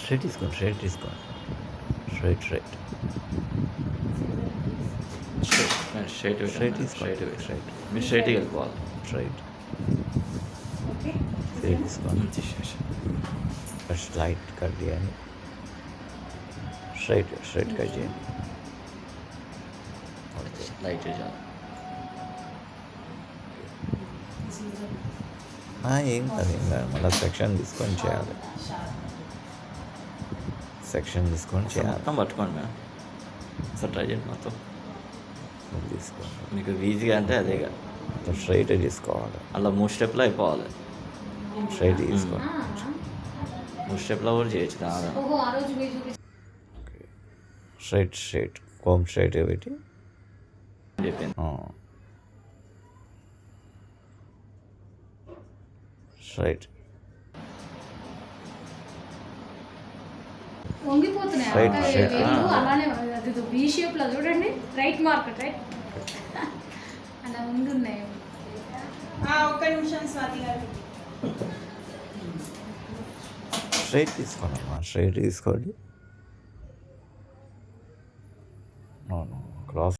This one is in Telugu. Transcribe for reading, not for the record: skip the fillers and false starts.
స్ట్రైట్ తీసుకోండి, స్ట్రైట్ తీసుకోండి, స్ట్రైట్ స్ట్రైట్ స్ట్రైట్ స్ట్రైట్ తీసుకోండి, స్ట్రైట్ మీరు స్ట్రైట్గా వెళ్ళిపోవాలి. స్ట్రైట్ స్ట్రైట్ తీసుకోండి, ఫస్ట్ లైట్ కట్ చేయండి, స్ట్రైట్ స్ట్రైట్ కట్ చేయండి. లైట్ చేయాలి. ఏం కాదు, ఏం కాదు, మళ్ళీ సెక్షన్ తీసుకొని చేయాలి, సెక్షన్ తీసుకొని చేయాలి. మొత్తం పట్టుకోండి మేడం, ఒకసారి ట్రై చేయండి మొత్తం తీసుకోండి, మీకు ఈజీగా అంటే అదేగా స్ట్రైట్ తీసుకోవాలి, అలా 3 స్టెప్లో అయిపోవాలి. స్ట్రైట్ తీసుకోండి, 3 స్టెప్లో కూడా చేయొచ్చు కాదా. స్ట్రైట్ స్ట్రైట్ కోమ్ స్ట్రైట్ పెట్టి చెప్పింది. స్ట్రైట్ వంగిపోతున్నాయి Right, right. అలానే అది వి షేప్ లో చూడండి, రైట్ మార్కెట్ రైట్ అలా ఉండున్నాయి. ఒక్క నిమిషం స్వాతి గారు. స్ట్రైట్ తీసుకోండి అమ్మా, స్ట్రైట్ తీసుకోండి, క్రాస్